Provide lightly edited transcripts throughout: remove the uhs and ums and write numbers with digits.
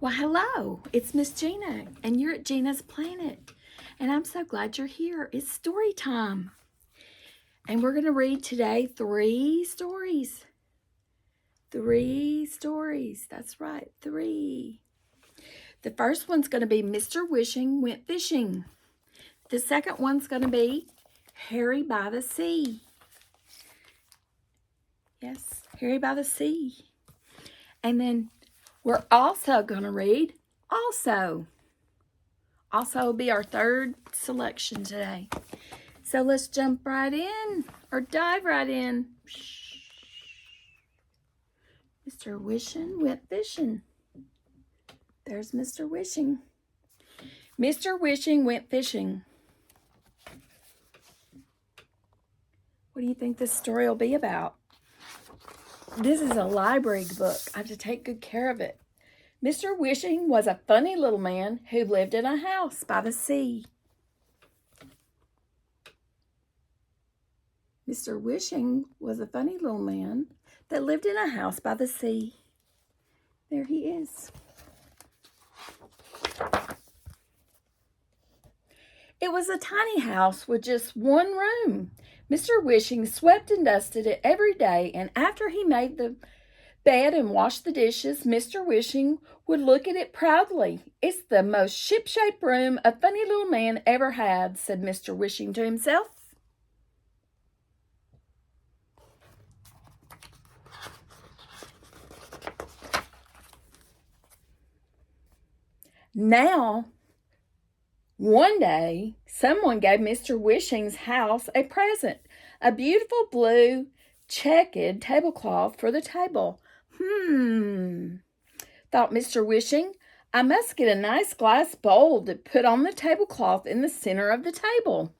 Well, hello, it's Miss Gina, and you're at Gina's Planet, and I'm so glad you're here. It's story time, and we're going to read today three stories. That's right, three. The first one's going to be Mr. Wishing Went Fishing. The second one's going to be Harry by the Sea. Yes, Harry by the Sea. And then we're also going to read Also. Also will be our third selection today. So let's jump right in, or dive right in. Mr. Wishing went fishing. There's Mr. Wishing. Mr. Wishing went fishing. What do you think this story will be about? This is a library book. I have to take good care of it. Mr. Wishing was a funny little man who lived in a house by the sea. Mr. Wishing was a funny little man that lived in a house by the sea. There he is. It was a tiny house with just one room. Mr. Wishing swept and dusted it every day, and after he made the bed and washed the dishes, Mr. Wishing would look at it proudly. "It's the most ship-shape room a funny little man ever had," said Mr. Wishing to himself. Now, one day, someone gave Mr. Wishing's house a present, a beautiful blue checkered tablecloth for the table. Thought Mr. Wishing, I must get a nice glass bowl to put on the tablecloth in the center of the table.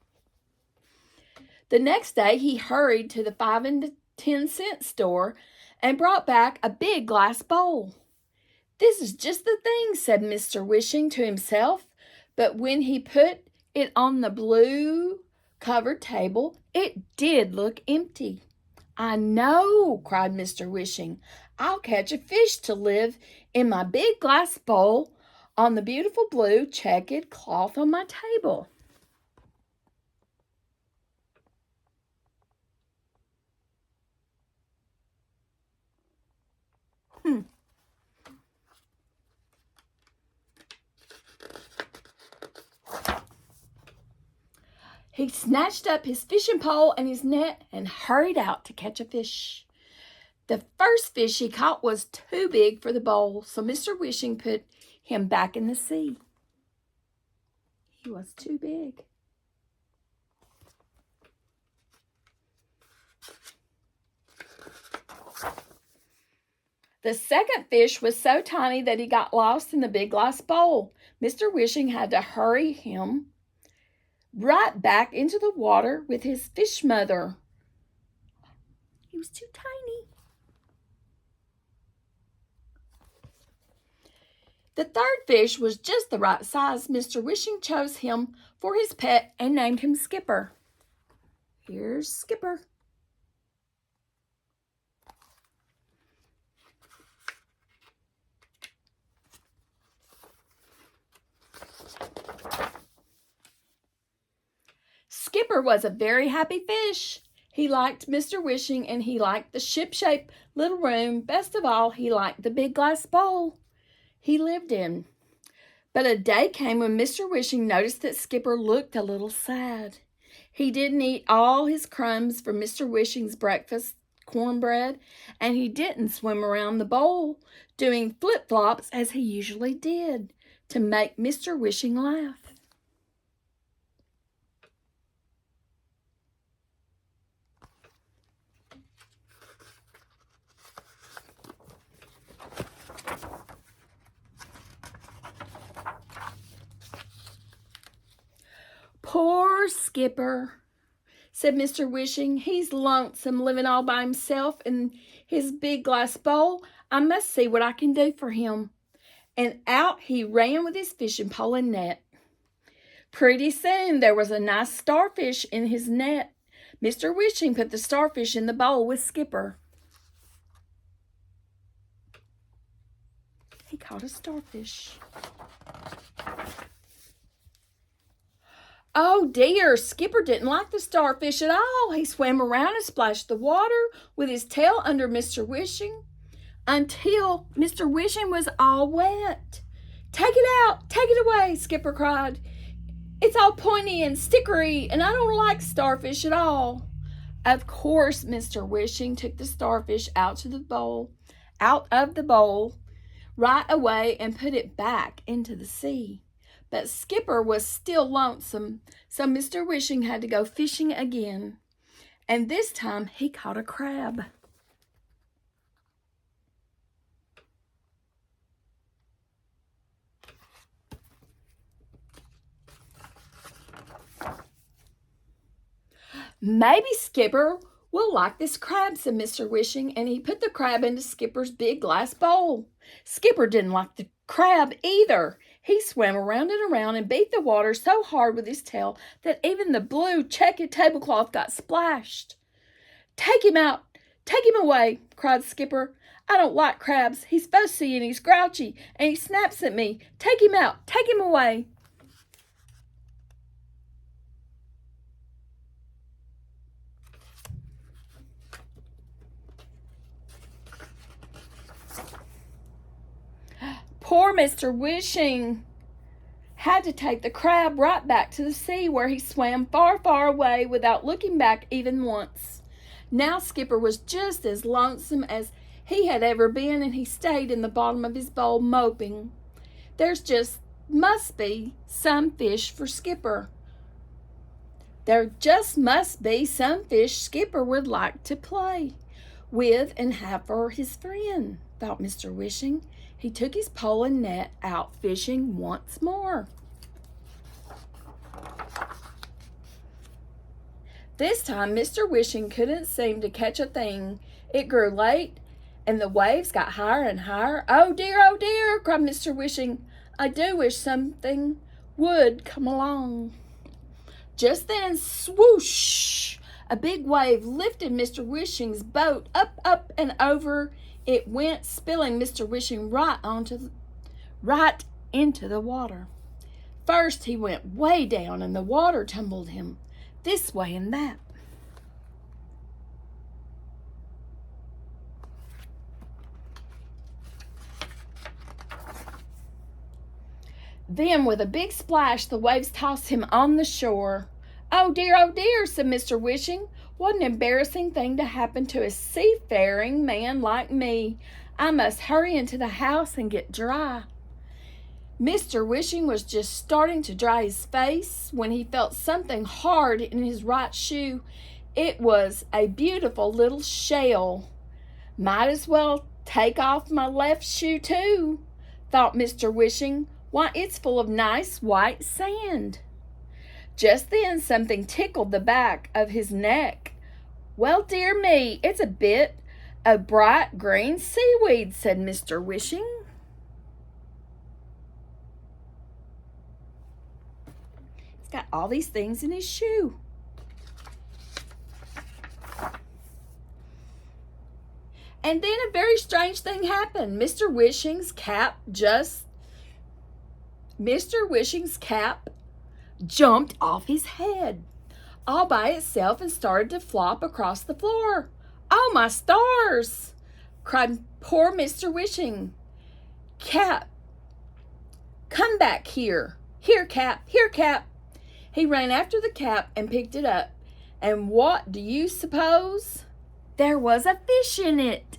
The next day, he hurried to the 5 and 10 cent store and brought back a big glass bowl. "This is just the thing," said Mr. Wishing to himself, but when he put it on the blue covered table, it did look empty. "I know," cried Mr. Wishing. "I'll catch a fish to live in my big glass bowl on the beautiful blue checkered cloth on my table." He snatched up his fishing pole and his net and hurried out to catch a fish. The first fish he caught was too big for the bowl, so Mr. Wishing put him back in the sea. He was too big. The second fish was so tiny that he got lost in the big glass bowl. Mr. Wishing had to hurry him right back into the water with his fish mother. He was too tiny. The third fish was just the right size. Mr. Wishing chose him for his pet and named him Skipper. Here's Skipper. Skipper was a very happy fish. He liked Mr. Wishing and he liked the ship-shaped little room. Best of all, he liked the big glass bowl he lived in. But a day came when Mr. Wishing noticed that Skipper looked a little sad. He didn't eat all his crumbs from Mr. Wishing's breakfast cornbread, and he didn't swim around the bowl doing flip-flops as he usually did to make Mr. Wishing laugh. "Poor Skipper," said Mr. Wishing. "He's lonesome living all by himself in his big glass bowl. I must see what I can do for him." And out he ran with his fishing pole and net. Pretty soon there was a nice starfish in his net. Mr. Wishing put the starfish in the bowl with Skipper. he caught a starfish. Oh dear, Skipper didn't like the starfish at all. He swam around and splashed the water with his tail under Mr. Wishing until Mr. Wishing was all wet. Take it out, take it away, Skipper cried. It's all pointy and stickery, and I don't like starfish at all. Of course, Mr. Wishing took the starfish out of the bowl right away and put it back into the sea. But Skipper was still lonesome, so Mr. Wishing had to go fishing again. And this time he caught a crab. Maybe Skipper will like this crab, said Mr. Wishing, and he put the crab into Skipper's big glass bowl. Skipper didn't like the crab either. He swam around and around and beat the water so hard with his tail that even the blue checkered tablecloth got splashed. Take him out! Take him away! Cried Skipper. I don't like crabs. He's fussy and he's grouchy and he snaps at me. Take him out! Take him away! Poor Mr. Wishing had to take the crab right back to the sea, where he swam far, far away without looking back even once. Now Skipper was just as lonesome as he had ever been, and he stayed in the bottom of his bowl moping. There's just must be some fish for Skipper. There just must be some fish Skipper would like to play with and have for his friend, thought Mr. Wishing. He took his pole and net out fishing once more. This time, Mr. Wishing couldn't seem to catch a thing. It grew late, and the waves got higher and higher. Oh dear, cried Mr. Wishing. I do wish something would come along. Just then, swoosh! A big wave lifted Mr. Wishing's boat up, and over it went, spilling Mr. Wishing right into the water. First, he went way down, and the water tumbled him this way and that. Then, with a big splash, the waves tossed him on the shore. Oh dear, said Mr. Wishing. What an embarrassing thing to happen to a seafaring man like me. I must hurry into the house and get dry. Mr. Wishing was just starting to dry his face when he felt something hard in his right shoe. It was a beautiful little shell. Might as well take off my left shoe too, thought Mr. Wishing. Why, it's full of nice white sand. Just then something tickled the back of his neck. Well, dear me, it's a bit of bright green seaweed, said Mr. Wishing. He's got all these things in his shoe. And then a very strange thing happened. Mr. Wishing's cap jumped off his head all by itself and started to flop across the floor. Oh, my stars! Cried poor Mr. Wishing. Cap, come back here. Here, Cap, here, Cap. He ran after the cap and picked it up. And what do you suppose? There was a fish in it.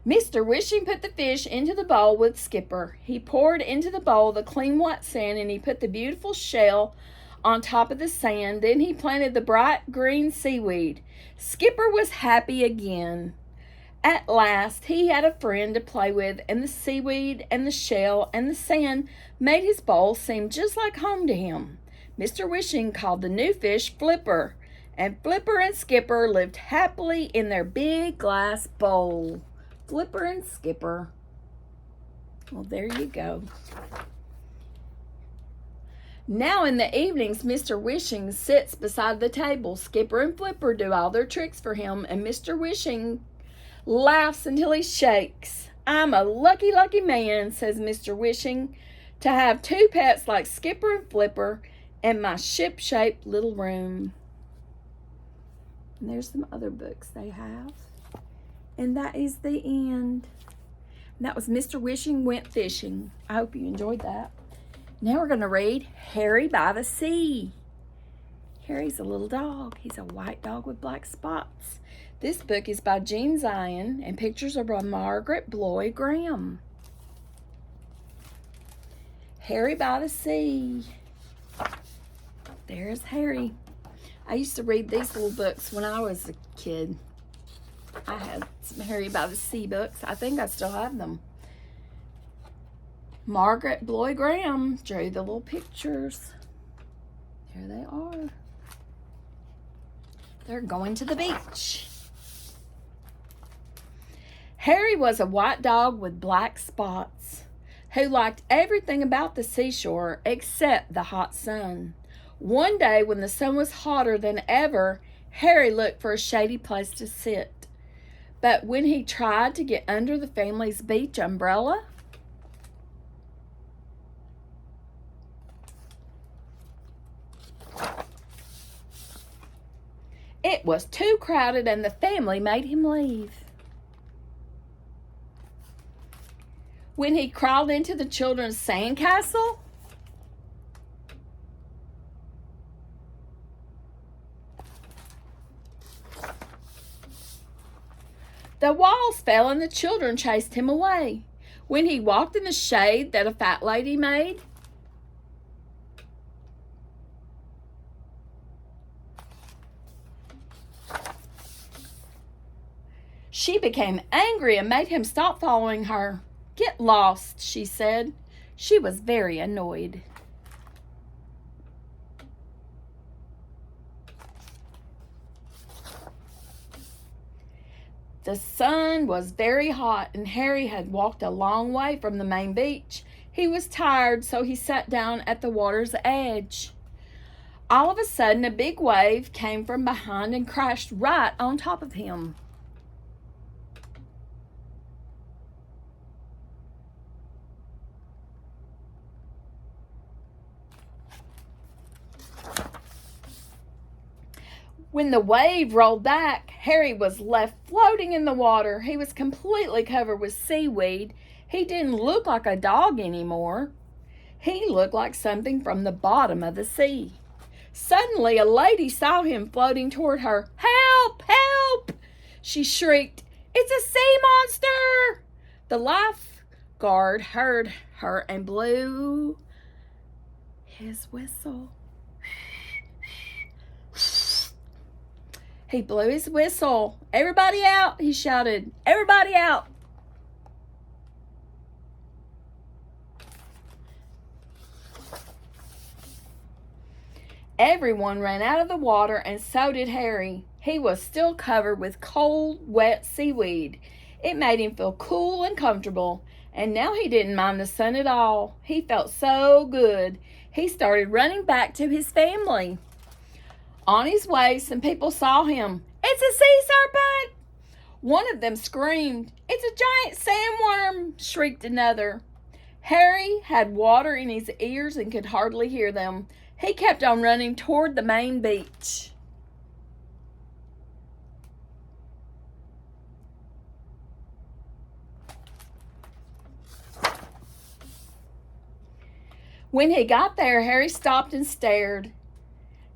Mr. Wishing put the fish into the bowl with Skipper. He poured into the bowl the clean white sand, and he put the beautiful shell on top of the sand. Then he planted the bright green seaweed. Skipper was happy again. At last he had a friend to play with, and the seaweed and the shell and the sand made his bowl seem just like home to him. Mr. Wishing called the new fish Flipper, and Flipper and Skipper lived happily in their big glass bowl. Flipper and Skipper. Well, there you go. Now in the evenings, Mr. Wishing sits beside the table. Skipper and Flipper do all their tricks for him, and Mr. Wishing laughs until he shakes. I'm a lucky, lucky man, says Mr. Wishing, to have two pets like Skipper and Flipper in my ship-shaped little room. And there's some other books they have. And that is the end. And that was Mr. Wishing Went Fishing. I hope you enjoyed that. Now we're going to read Harry by the Sea. Harry's a little dog. He's a white dog with black spots. This book is by Jean Zion, and pictures are by Margaret Bloy Graham. Harry by the Sea. There's Harry. I used to read these little books when I was a kid. I had some Harry by the Sea books. I think I still have them. Margaret Bloy Graham drew the little pictures. There they are. They're going to the beach. Harry was a white dog with black spots who liked everything about the seashore except the hot sun. One day when the sun was hotter than ever, Harry looked for a shady place to sit. But when he tried to get under the family's beach umbrella, it was too crowded and the family made him leave. When he crawled into the children's sandcastle, the walls fell and the children chased him away. When he walked in the shade that a fat lady made, she became angry and made him stop following her. Get lost, she said. She was very annoyed. The sun was very hot and Harry had walked a long way from the main beach. He was tired, so he sat down at the water's edge. All of a sudden, a big wave came from behind and crashed right on top of him. When the wave rolled back, Harry was left floating in the water. He was completely covered with seaweed. He didn't look like a dog anymore. He looked like something from the bottom of the sea. Suddenly, a lady saw him floating toward her. Help! Help! She shrieked. It's a sea monster! The lifeguard heard her and blew his whistle. He blew his whistle. Everybody out, he shouted. Everybody out. Everyone ran out of the water, and so did Harry. He was still covered with cold, wet seaweed. It made him feel cool and comfortable, and now he didn't mind the sun at all. He felt so good. He started running back to his family. On his way, some people saw him. It's a sea serpent! One of them screamed. It's a giant sandworm, shrieked another. Harry had water in his ears and could hardly hear them. He kept on running toward the main beach. When he got there, Harry stopped and stared.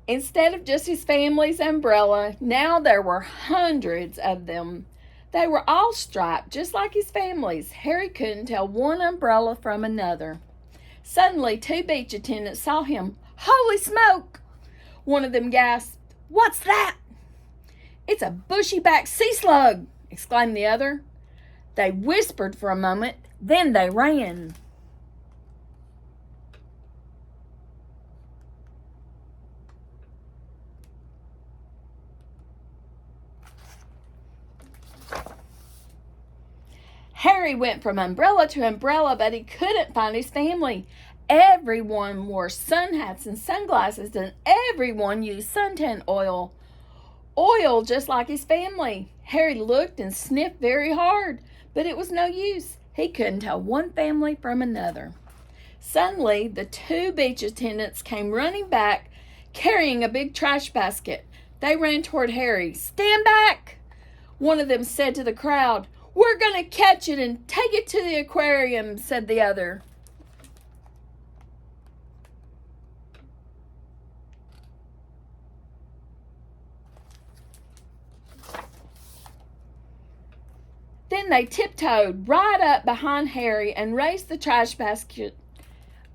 Instead of just his family's umbrella, now there were hundreds of them. They were all striped, just like his family's. Harry couldn't tell one umbrella from another. Suddenly, two beach attendants saw him. Holy smoke! One of them gasped, What's that? It's a bushy-backed sea slug, exclaimed the other. They whispered for a moment, then they ran. Harry went from umbrella to umbrella, but he couldn't find his family. Everyone wore sun hats and sunglasses, and everyone used suntan oil. Oil just like his family. Harry looked and sniffed very hard, but it was no use. He couldn't tell one family from another. Suddenly, the two beach attendants came running back, carrying a big trash basket. They ran toward Harry. "Stand back!" one of them said to the crowd. "We're going to catch it and take it to the aquarium," said the other. Then they tiptoed right up behind Harry and raised the trash basket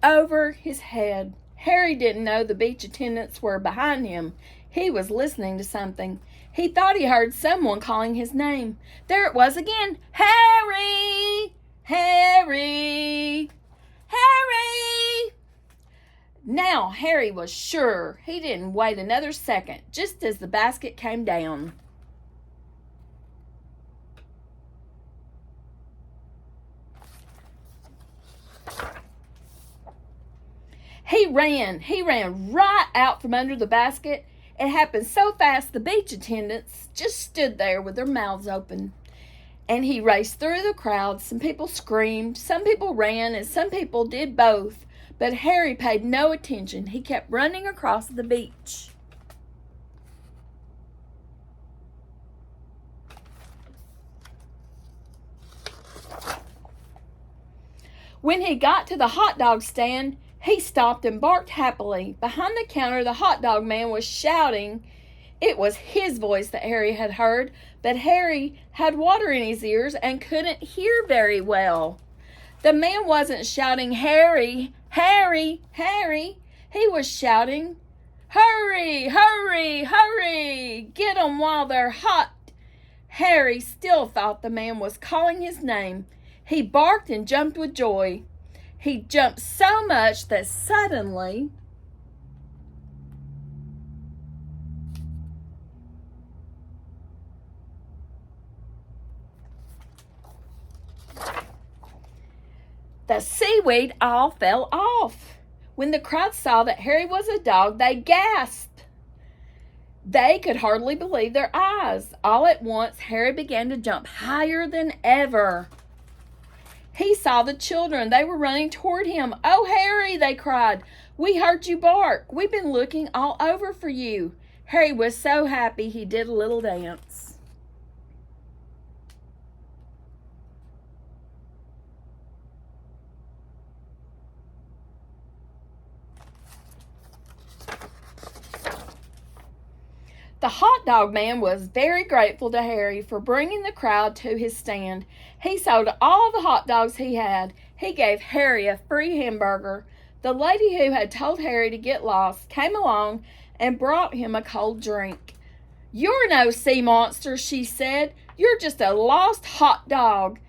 over his head. Harry didn't know the beach attendants were behind him. He was listening to something. He thought he heard someone calling his name. There it was again. "Harry! Harry! Harry!" Now Harry was sure. He didn't wait another second, just as the basket came down. He ran right out from under the basket. It happened so fast the beach attendants just stood there with their mouths open. And he raced through the crowd. Some people screamed, some people ran, and some people did both. But Harry paid no attention. He kept running across the beach. When he got to the hot dog stand, he stopped and barked happily. Behind the counter, the hot dog man was shouting. It was his voice that Harry had heard, but Harry had water in his ears and couldn't hear very well. The man wasn't shouting, "Harry, Harry, Harry." He was shouting, "Hurry, hurry, hurry! Get 'em while they're hot." Harry still thought the man was calling his name. He barked and jumped with joy. He jumped so much that suddenly the seaweed all fell off. When the crowd saw that Harry was a dog, they gasped. They could hardly believe their eyes. All at once, Harry began to jump higher than ever. He saw the children. They were running toward him. "Oh, Harry," they cried. "We heard you bark. We've been looking all over for you." Harry was so happy he did a little dance. The hot dog man was very grateful to Harry for bringing the crowd to his stand. He sold all the hot dogs he had. He gave Harry a free hamburger. The lady who had told Harry to get lost came along and brought him a cold drink. "You're no sea monster," she said. "You're just a lost hot dog."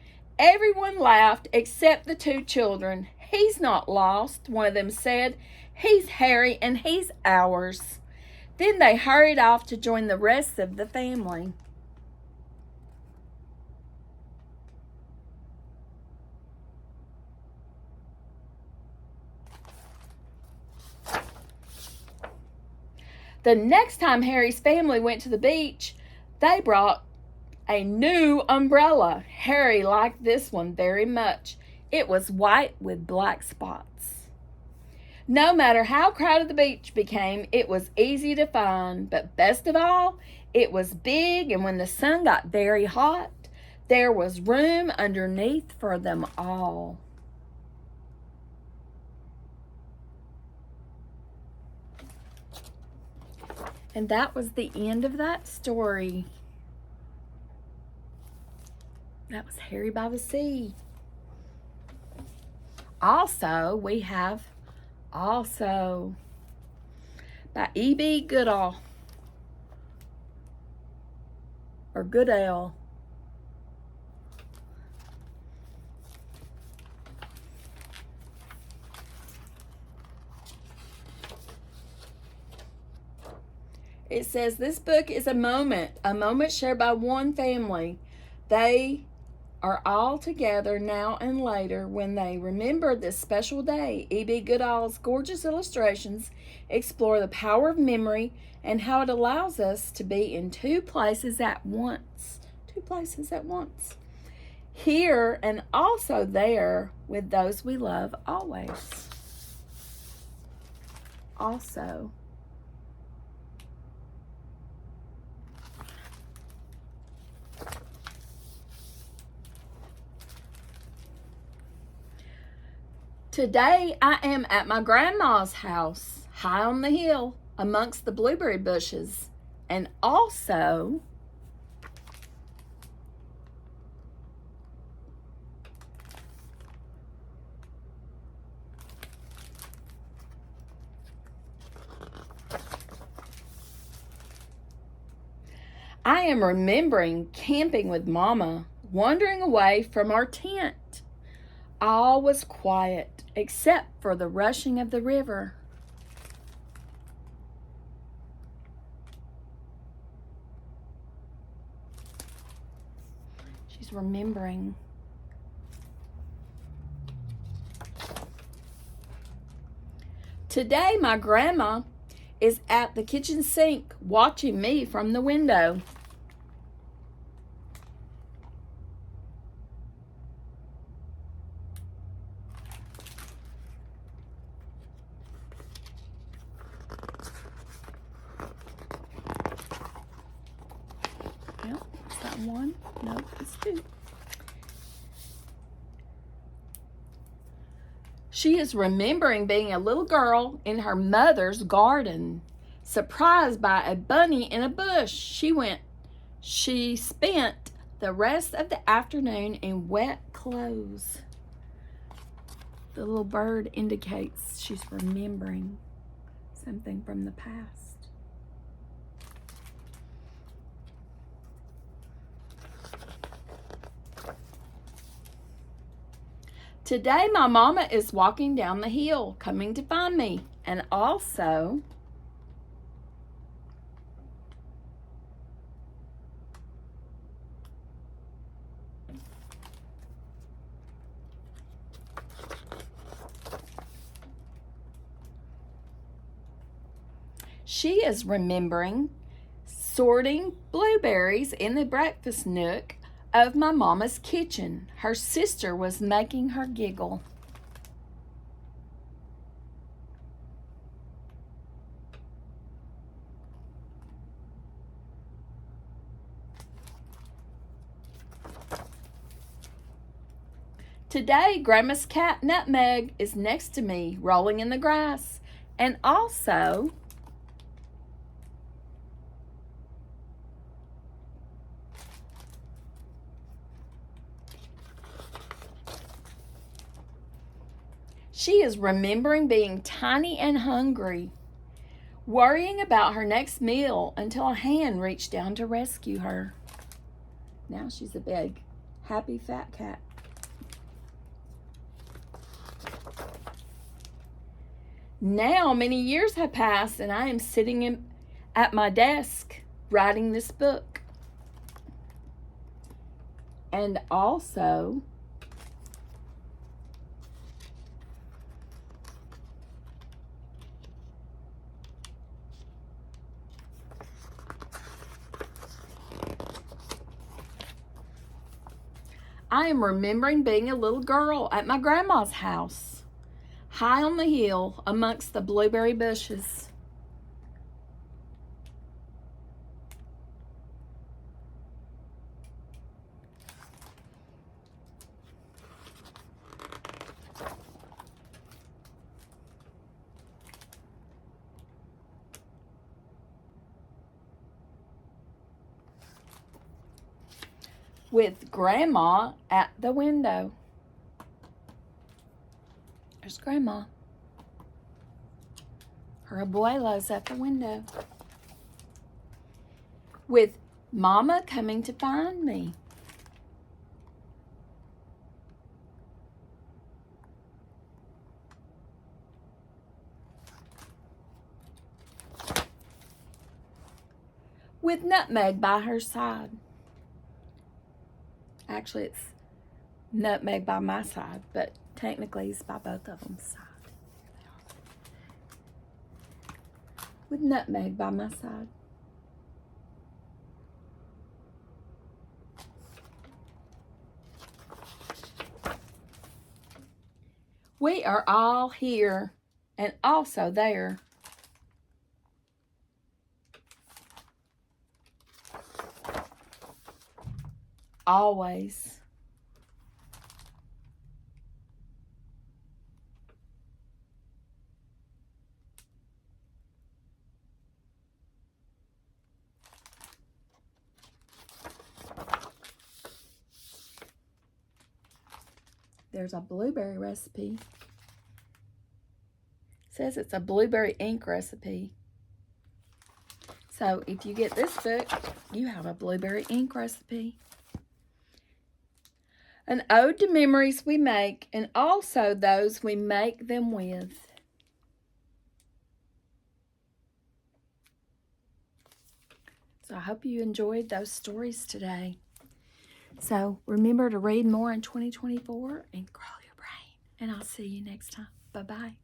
Everyone laughed except the two children. "He's not lost," one of them said. "He's Harry and he's ours." Then they hurried off to join the rest of the family. The next time Harry's family went to the beach, they brought a new umbrella. Harry liked this one very much. It was white with black spots. No matter how crowded the beach became, it was easy to find. But best of all, it was big, and when the sun got very hot, there was room underneath for them all. And that was the end of that story. That was Harry by the Sea. Also, we have by E.B. Goodall or Goodell. It says this book is a moment shared by one family. They are all together now and later when they remember this special day. E.B. Goodall's gorgeous illustrations explore the power of memory and how it allows us to be in two places at once. Two places at once. Here and also there with those we love always. Also. Today I am at my grandma's house, high on the hill, amongst the blueberry bushes, and also I am remembering camping with Mama, wandering away from our tent. All was quiet except for the rushing of the river. She's remembering. Today, my grandma is at the kitchen sink watching me from the window. Yep, is that one? No, it's two. She is remembering being a little girl in her mother's garden, surprised by a bunny in a bush. She spent the rest of the afternoon in wet clothes. The little bird indicates she's remembering something from the past. Today, my mama is walking down the hill, coming to find me, and also she is remembering sorting blueberries in the breakfast nook of my mama's kitchen. Her sister was making her giggle. Today, Grandma's cat Nutmeg is next to me, rolling in the grass, and also she is remembering being tiny and hungry, worrying about her next meal until a hand reached down to rescue her. Now she's a big, happy fat cat. Now many years have passed and I am sitting at my desk writing this book. And also I am remembering being a little girl at my grandma's house, high on the hill amongst the blueberry bushes. With Grandma at the window. There's Grandma. Her abuela's at the window. With Mama coming to find me. With Nutmeg by her side. Actually, it's nutmeg by my side, but technically it's by both of them's side. With nutmeg by my side. We are all here and also there. Always. There's a blueberry recipe. It says it's a blueberry ink recipe. So if you get this book, you have a blueberry ink recipe. An ode to memories we make, and also those we make them with. So I hope you enjoyed those stories today. So remember to read more in 2024 and grow your brain. And I'll see you next time. Bye-bye.